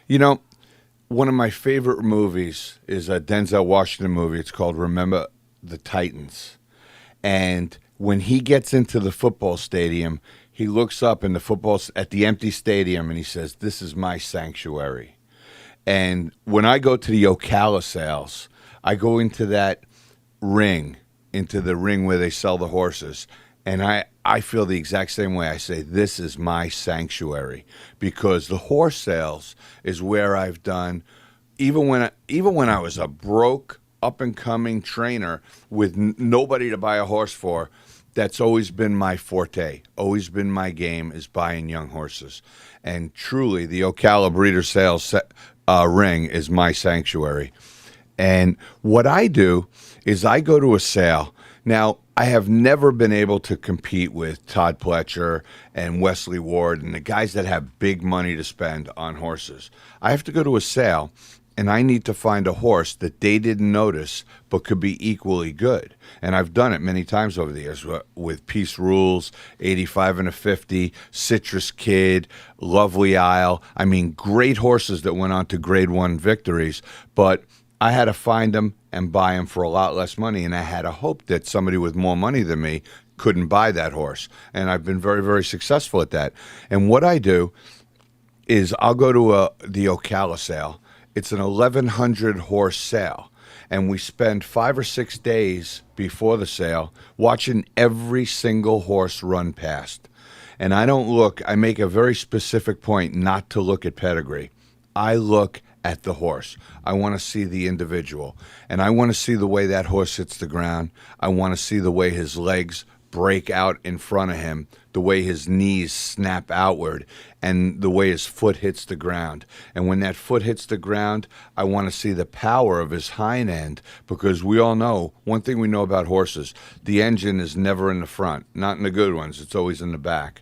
You know, one of my favorite movies is a Denzel Washington movie. It's called Remember the Titans. And when he gets into the football stadium, he looks up in the football at the empty stadium and he says, "This is my sanctuary." And when I go to the Ocala sales, I go into that ring, into the ring where they sell the horses. And I feel the exact same way. I say, this is my sanctuary because the horse sales is where I've done, even when I was a broke, up and coming trainer with nobody to buy a horse for, that's always been my forte, always been my game is buying young horses. And truly, the Ocala Breeder Sales ring is my sanctuary. And what I do is I go to a sale. Now, I have never been able to compete with Todd Pletcher and Wesley Ward and the guys that have big money to spend on horses. I have to go to a sale and I need to find a horse that they didn't notice but could be equally good. And I've done it many times over the years with Peace Rules, 85 and a 50, Citrus Kid, Lovely Isle. I mean, great horses that went on to grade one victories, but I had to find them and buy them for a lot less money, and I had a hope that somebody with more money than me couldn't buy that horse. And I've been very, very successful at that. And what I do is I'll go to the Ocala sale. It's an 1,100 horse sale, and we spend 5 or 6 days before the sale watching every single horse run past. And I make a very specific point not to look at pedigree. I look at the horse. I want to see the individual, and I want to see the way that horse hits the ground. I want to see the way his legs break out in front of him, the way his knees snap outward, and the way his foot hits the ground. And when that foot hits the ground, I want to see the power of his hind end, because we all know, one thing we know about horses, the engine is never in the front, not in the good ones, it's always in the back.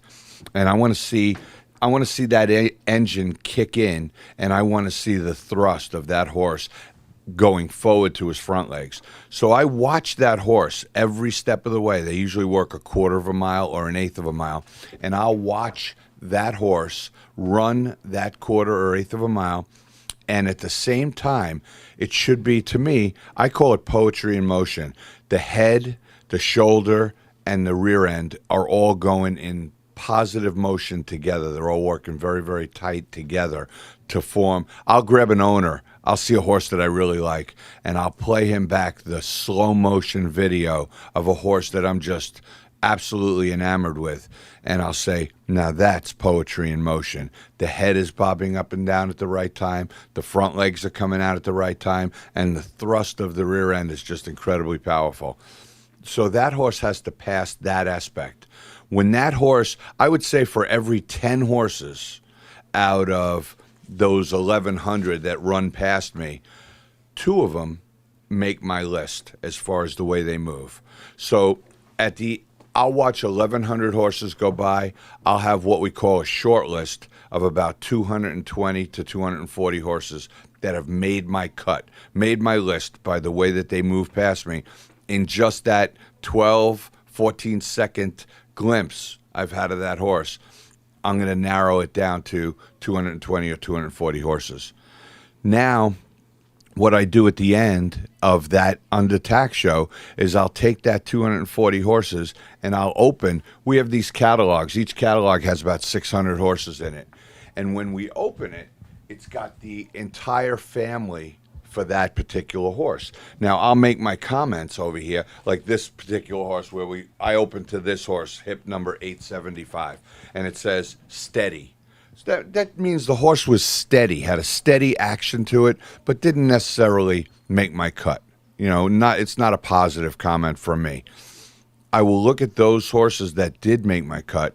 And I want to see that engine kick in, and I want to see the thrust of that horse going forward to his front legs. So I watch that horse every step of the way. They usually work a quarter of a mile or an eighth of a mile, and I'll watch that horse run that quarter or eighth of a mile. And at the same time, it should be, to me, I call it poetry in motion. The head, the shoulder, and the rear end are all going in positive motion together. They're all working very, very tight together to form. I'll grab an owner. I'll see a horse that I really like, and I'll play him back the slow motion video of a horse that I'm just absolutely enamored with. And I'll say, now that's poetry in motion. The head is bobbing up and down at the right time. The front legs are coming out at the right time. And the thrust of the rear end is just incredibly powerful. So that horse has to pass that aspect. When that horse, I would say for every 10 horses out of those 1,100 that run past me, 2 of them make my list as far as the way they move. So I'll watch 1,100 horses go by. I'll have what we call a short list of about 220 to 240 horses that have made my cut, made my list by the way that they move past me. In just that 12, 14-second glimpse I've had of that horse, I'm going to narrow it down to 220 or 240 horses. Now, what I do at the end of that under tax show is I'll take that 240 horses and I'll open. We have these catalogs. Each catalog has about 600 horses in it. And when we open it, it's got the entire family for that particular horse. Now, I'll make my comments over here, like this particular horse where I opened to this horse, hip number 875, and it says steady. So that means the horse was steady, had a steady action to it, but didn't necessarily make my cut. You know, it's not a positive comment from me. I will look at those horses that did make my cut,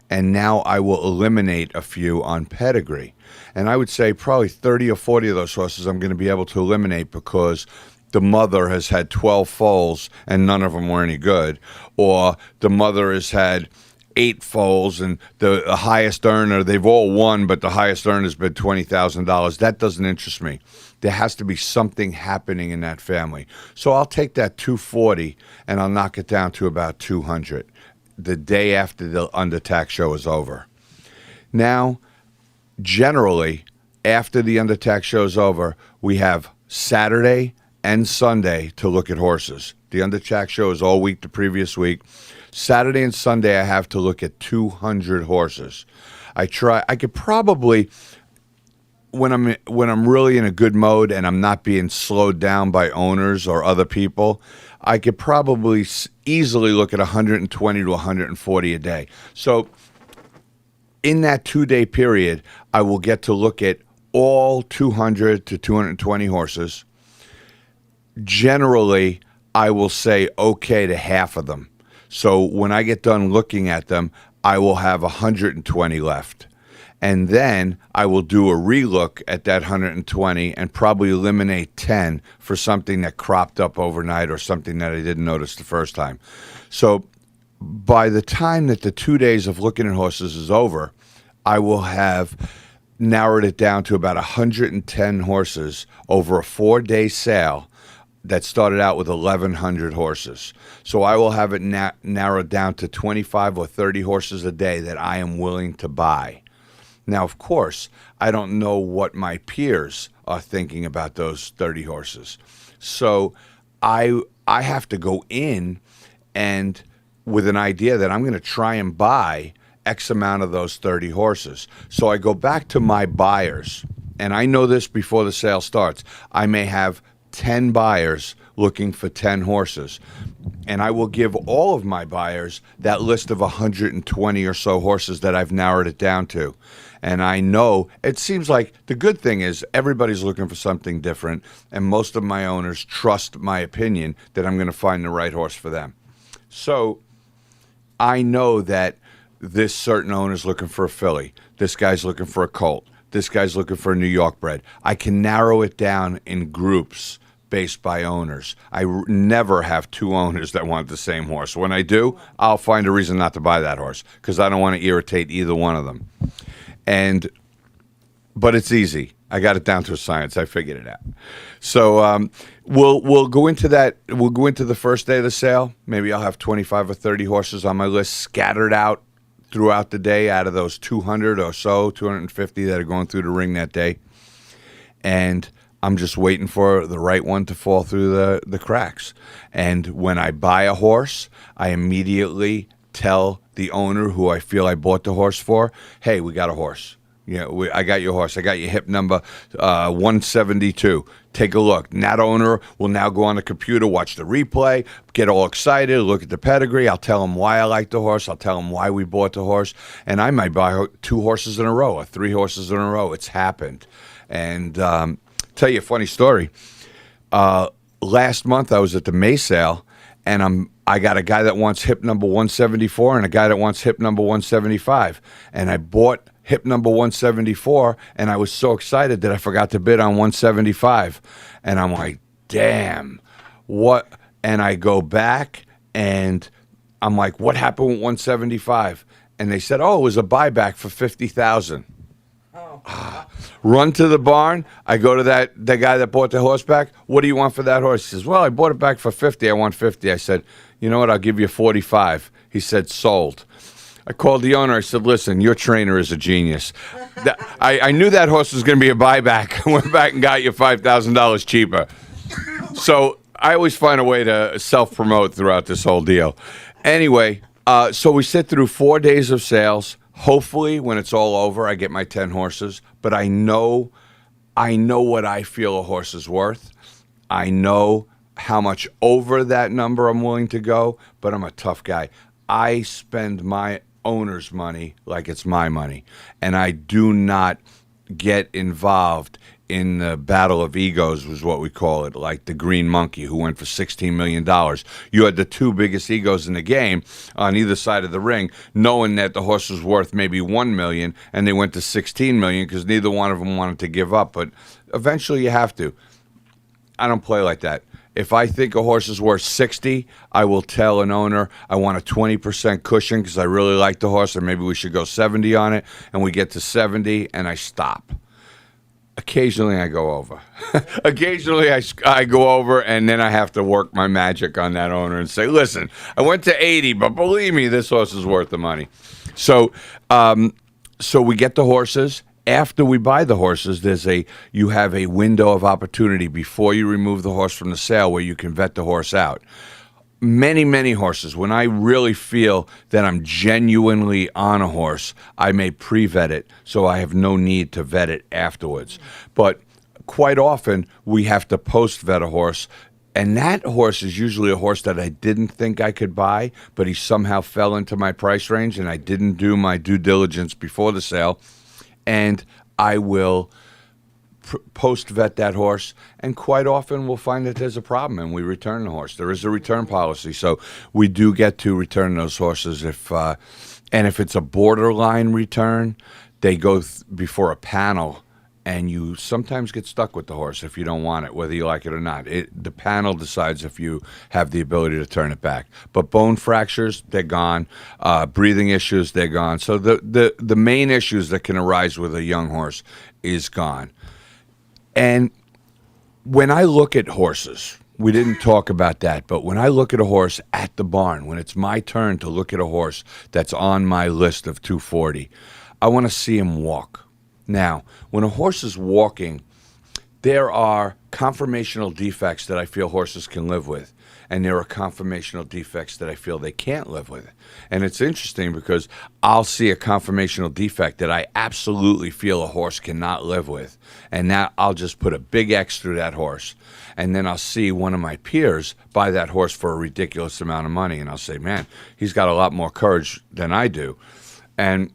and now I will eliminate a few on pedigree. And I would say probably 30 or 40 of those horses I'm going to be able to eliminate because the mother has had 12 foals and none of them were any good, or the mother has had 8 foals and the highest earner, they've all won, but the highest earner has been $20,000. That doesn't interest me. There has to be something happening in that family. So I'll take that 240 and I'll knock it down to about 200 the day after the under tax show is over. Now, generally, after the undertax show's over, we have Saturday and Sunday to look at horses. The undertax show is all week the previous week. Saturday and Sunday, I have to look at 200 horses. I could probably, when I'm really in a good mode and I'm not being slowed down by owners or other people, I could probably easily look at 120 to 140 a day. So in that 2-day period, I will get to look at all 200 to 220 horses. Generally, I will say okay to half of them. So when I get done looking at them, I will have 120 left. And then I will do a relook at that 120 and probably eliminate 10 for something that cropped up overnight or something that I didn't notice the first time. So by the time that the 2 days of looking at horses is over, I will have narrowed it down to about 110 horses over a 4-day sale that started out with 1,100 horses. So I will have it narrowed down to 25 or 30 horses a day that I am willing to buy. Now, of course, I don't know what my peers are thinking about those 30 horses. So I have to go in and with an idea that I'm going to try and buy X amount of those 30 horses. So I go back to my buyers, and I know this before the sale starts. I may have 10 buyers looking for 10 horses, and I will give all of my buyers that list of 120 or so horses that I've narrowed it down to. And I know it seems like the good thing is everybody's looking for something different, and most of my owners trust my opinion that I'm going to find the right horse for them. So I know that this certain owner's looking for a filly. This guy's looking for a colt. This guy's looking for a New York bred. I can narrow it down in groups based by owners. I never have 2 owners that want the same horse. When I do, I'll find a reason not to buy that horse because I don't want to irritate either one of them. But it's easy. I got it down to a science. I figured it out. So we'll go into that. We'll go into the first day of the sale. Maybe I'll have 25 or 30 horses on my list scattered out throughout the day out of those 200 or so, 250 that are going through the ring that day. And I'm just waiting for the right one to fall through the cracks. And when I buy a horse, I immediately tell the owner who I feel I bought the horse for, hey, we got a horse. I got your horse. I got your hip number 172. Take a look. And that owner will now go on the computer, watch the replay, get all excited, look at the pedigree. I'll tell him why I like the horse. I'll tell him why we bought the horse. And I might buy 2 horses in a row or 3 horses in a row. It's happened. And tell you a funny story. Last month I was at the May sale, and I got a guy that wants hip number 174 and a guy that wants hip number 175. And I bought hip number 174, and I was so excited that I forgot to bid on 175. And I'm like, damn, what? And I go back, and I'm like, what happened with 175? And they said, oh, it was a buyback for $50,000. Run to the barn. I go to the guy that bought the horse back. What do you want for that horse? He says, well, I bought it back for 50. I want 50. I said, you know what? I'll give you 45. He said, sold. I called the owner. I said, listen, your trainer is a genius. I knew that horse was going to be a buyback. I went back and got you $5,000 cheaper. So I always find a way to self-promote throughout this whole deal. Anyway, so we sit through 4 days of sales. Hopefully, when it's all over, I get my 10 horses. But I know what I feel a horse is worth. I know how much over that number I'm willing to go, but I'm a tough guy. I spend my owner's money like it's my money, and I do not get involved in the battle of egos, was what we call it, like the Green Monkey who went for $16 million. You had the 2 biggest egos in the game on either side of the ring, knowing that the horse was worth maybe $1 million, and they went to $16 million because neither one of them wanted to give up. But eventually you have to. I don't play like that. If I think a horse is worth 60, I will tell an owner I want a 20% cushion because I really like the horse, or maybe we should go 70 on it, and we get to 70, and I stop. Occasionally I go over. Occasionally I go over, and then I have to work my magic on that owner and say, listen, I went to 80, but believe me, this horse is worth the money. So we get the horses, after we buy the horses, you have a window of opportunity before you remove the horse from the sale where you can vet the horse out. Many horses, when I really feel that I'm genuinely on a horse, I may pre-vet it, so I have no need to vet it afterwards. But quite often, we have to post-vet a horse, and that horse is usually a horse that I didn't think I could buy, but he somehow fell into my price range, and I didn't do my due diligence before the sale, and I will post-vet that horse, and quite often we'll find that there's a problem, and we return the horse. There is a return policy, so we do get to return those horses and if it's a borderline return, they go before a panel, and you sometimes get stuck with the horse if you don't want it, whether you like it or not. The panel decides if you have the ability to turn it back. But bone fractures, they're gone. Breathing issues, they're gone. So the main issues that can arise with a young horse is gone. And when I look at horses, we didn't talk about that, but when I look at a horse at the barn, when it's my turn to look at a horse that's on my list of 240, I want to see him walk. Now, when a horse is walking, there are conformational defects that I feel horses can live with, and there are conformational defects that I feel they can't live with. And it's interesting because I'll see a conformational defect that I absolutely feel a horse cannot live with, and now I'll just put a big X through that horse. And then I'll see one of my peers buy that horse for a ridiculous amount of money, and I'll say, man, he's got a lot more courage than I do. And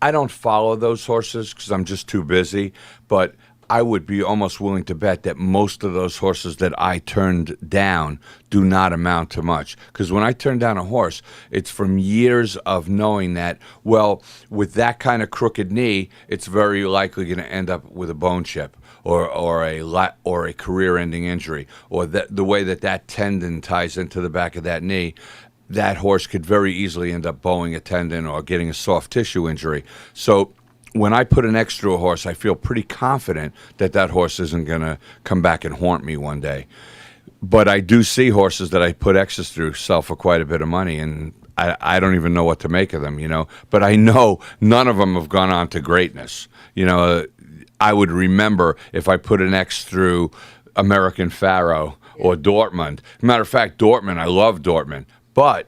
I don't follow those horses because I'm just too busy, but I would be almost willing to bet that most of those horses that I turned down do not amount to much. Because when I turn down a horse, it's from years of knowing that, well, with that kind of crooked knee, it's very likely going to end up with a bone chip or a career-ending injury, or the way that tendon ties into the back of that knee. That horse could very easily end up bowing a tendon or getting a soft tissue injury. So when I put an X through a horse, I feel pretty confident that that horse isn't going to come back and haunt me one day. But I do see horses that I put X's through sell for quite a bit of money, and I don't even know what to make of them, But I know none of them have gone on to greatness. I would remember if I put an X through American Pharaoh or Dortmund. Matter of fact, Dortmund, I love Dortmund, but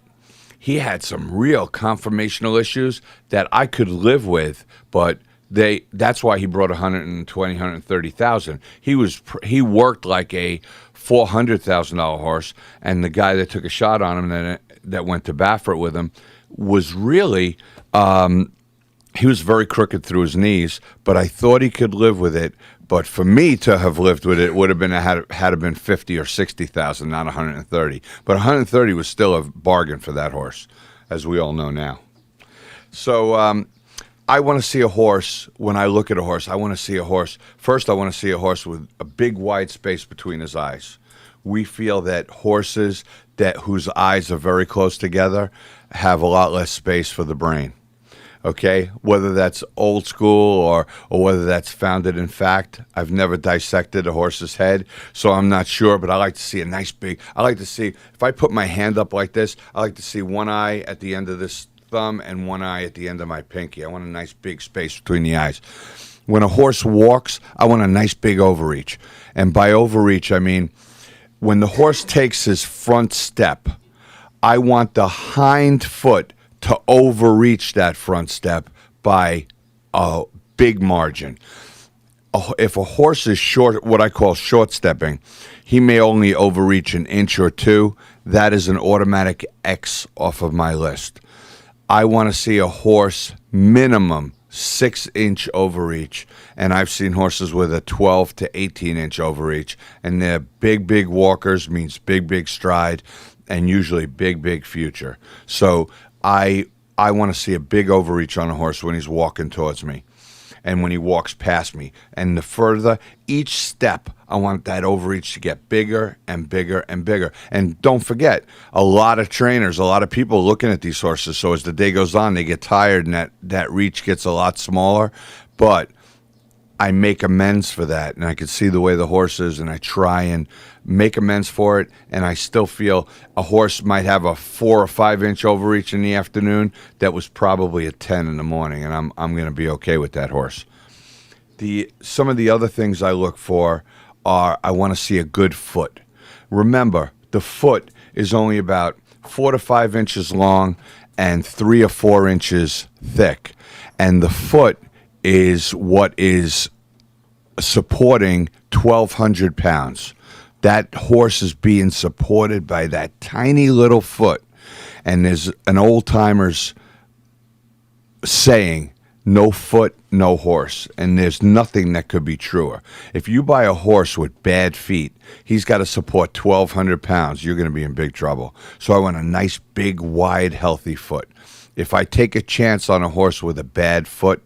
he had some real conformational issues that I could live with, but that's why he brought 120, 130,000. He worked like a $400,000 horse, and the guy that took a shot on him that went to Baffert with him was really he was very crooked through his knees, but I thought he could live with it. But for me to have lived with it would have been had to been 50 or 60,000, not 130. But 130 was still a bargain for that horse, as we all know now. So I want to see a horse. When I look at a horse, I want to see a horse. First, I want to see a horse with a big, wide space between his eyes. We feel that horses whose eyes are very close together have a lot less space for the brain. Okay, whether that's old school or whether that's founded in fact. I've never dissected a horse's head, so I'm not sure, but I like to see a nice big, I like to see, if I put my hand up like this, I like to see one eye at the end of this thumb and one eye at the end of my pinky. I want a nice big space between the eyes. When a horse walks, I want a nice big overreach. And by overreach, I mean, when the horse takes his front step, I want the hind foot to overreach that front step by a big margin. If a horse is short, what I call short stepping, he may only overreach an inch or two. That is an automatic X off of my list. I want to see a horse minimum 6-inch overreach, and I've seen horses with a 12 to 18-inch overreach, and they're big walkers, means big stride, and usually big future. So I want to see a big overreach on a horse when he's walking towards me and when he walks past me. And the further each step, I want that overreach to get bigger and bigger and bigger. And don't forget, a lot of trainers, a lot of people looking at these horses, so as the day goes on, they get tired and that reach gets a lot smaller. But I make amends for that, and I can see the way the horse is, and I try and make amends for it, and I still feel a horse might have a 4 or 5 inch overreach in the afternoon that was probably a 10 in the morning, and I'm going to be okay with that horse. Some of the other things I look for are I want to see a good foot. Remember, the foot is only about 4 to 5 inches long and 3 or 4 inches thick. And the foot is what is supporting 1,200 pounds. That horse is being supported by that tiny little foot. And there's an old timer's saying, no foot, no horse. And there's nothing that could be truer. If you buy a horse with bad feet, he's got to support 1,200 pounds. You're going to be in big trouble. So I want a nice, big, wide, healthy foot. If I take a chance on a horse with a bad foot,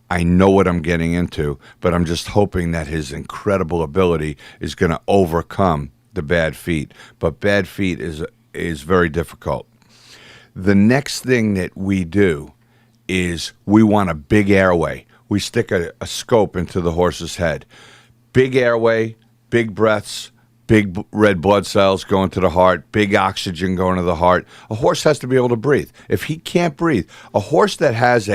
I know what I'm getting into, but I'm just hoping that his incredible ability is going to overcome the bad feet. But bad feet is very difficult. The next thing that we do is we want a big airway. We stick a scope into the horse's head. Big airway, big breaths, big red blood cells going to the heart, big oxygen going to the heart. A horse has to be able to breathe. If he can't breathe, a horse that has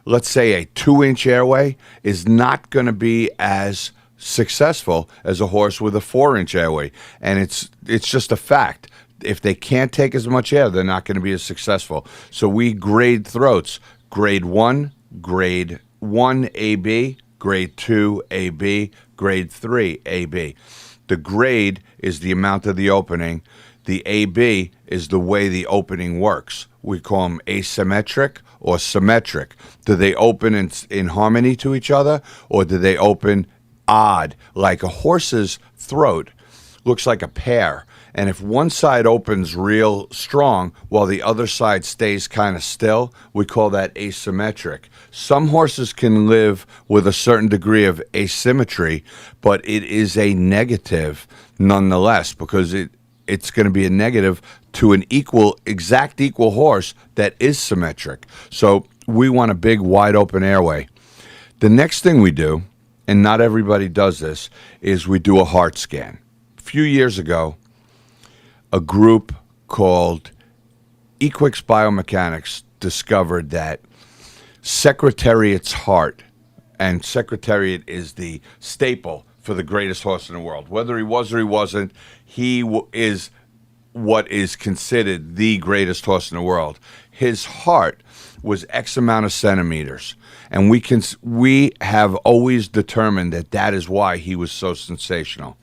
let's say a 2-inch airway is not going to be as successful as a horse with a 4-inch airway. And it's just a fact. If they can't take as much air, they're not going to be as successful. So we grade throats. Grade 1, grade 1 AB, grade 2 AB, grade 3 AB. The grade is the amount of the opening. The AB is the way the opening works. We call them asymmetric or symmetric. Do they open in harmony to each other, or do they open odd? Like a horse's throat looks like a pear. And if one side opens real strong while the other side stays kind of still, we call that asymmetric. Some horses can live with a certain degree of asymmetry, but it is a negative nonetheless, because it's going to be a negative to an exact equal horse that is symmetric. So we want a big, wide open airway. The next thing we do, and not everybody does this, is we do a heart scan. A few years ago, a group called Equix Biomechanics discovered that Secretariat's heart, and Secretariat is the staple for the greatest horse in the world. Whether he was or he wasn't, is what is considered the greatest horse in the world. His heart was X amount of centimeters, and we have always determined that is why he was so sensational.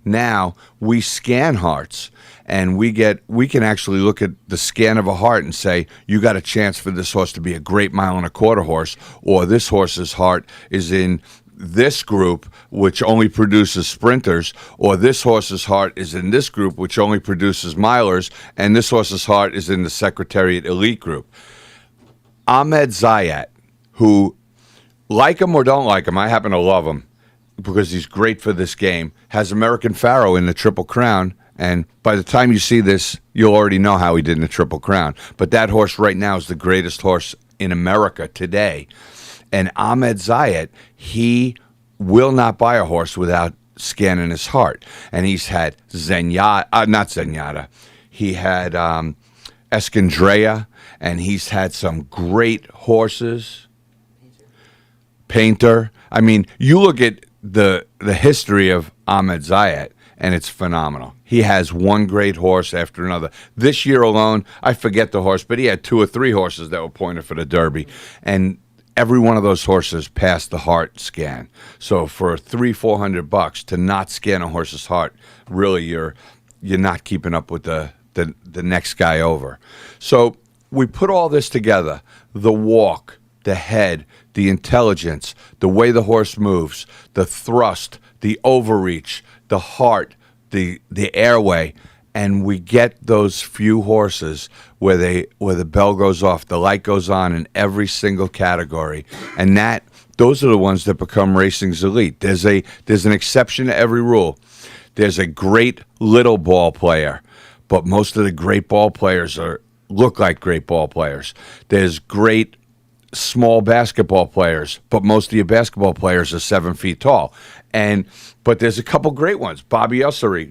Now we scan hearts, and we can actually look at the scan of a heart and say, you got a chance for this horse to be a great 1.25 mile horse, or this horse's heart is in this group, which only produces sprinters, or this horse's heart is in this group, which only produces milers, and this horse's heart is in the Secretariat Elite group. Ahmed Zayat, who, like him or don't like him, I happen to love him because he's great for this game, has American Pharaoh in the Triple Crown. And by the time you see this, you'll already know how he did in the Triple Crown. But that horse right now is the greatest horse in America today. And Ahmed Zayat, he will not buy a horse without scanning his heart. And he's had not Zenyatta. He had Escandrea, and he's had some great horses. Painter. I mean, you look at the history of Ahmed Zayat, and it's phenomenal. He has one great horse after another. This year alone, I forget the horse, but he had 2 or 3 horses that were pointed for the Derby. And every one of those horses passed the heart scan. So for $300-400 to not scan a horse's heart, really you're not keeping up with the next guy over. So we put all this together: the walk, the head, the intelligence, the way the horse moves, the thrust, the overreach, the heart, the airway, and we get those few horses where the bell goes off, the light goes on in every single category, and those are the ones that become racing's elite. There's an exception to every rule. There's a great little ball player, but most of the great ball players look like great ball players. There's great small basketball players, but most of your basketball players are 7 feet tall. But there's a couple great ones. Bobby Ussery,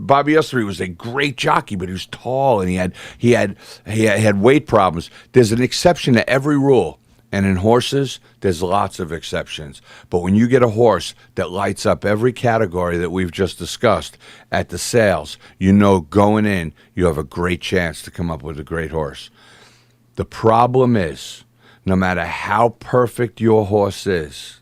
Bobby Ussery was a great jockey, but he was tall and he had weight problems. There's an exception to every rule, And in horses, there's lots of exceptions. But when you get a horse that lights up every category that we've just discussed at the sales, you know going in, you have a great chance to come up with a great horse. The problem is, no matter how perfect your horse is,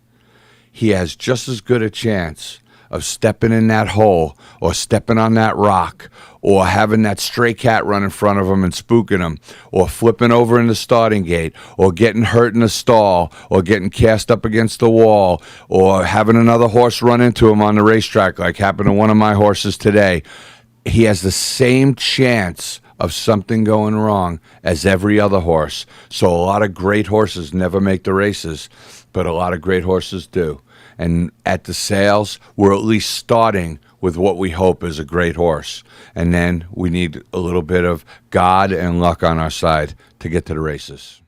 he has just as good a chance of stepping in that hole or stepping on that rock or having that stray cat run in front of him and spooking him or flipping over in the starting gate or getting hurt in the stall or getting cast up against the wall or having another horse run into him on the racetrack like happened to one of my horses today. He has the same chance of something going wrong as every other horse. So a lot of great horses never make the races, but a lot of great horses do. And at the sales, we're at least starting with what we hope is a great horse. And then we need a little bit of God and luck on our side to get to the races.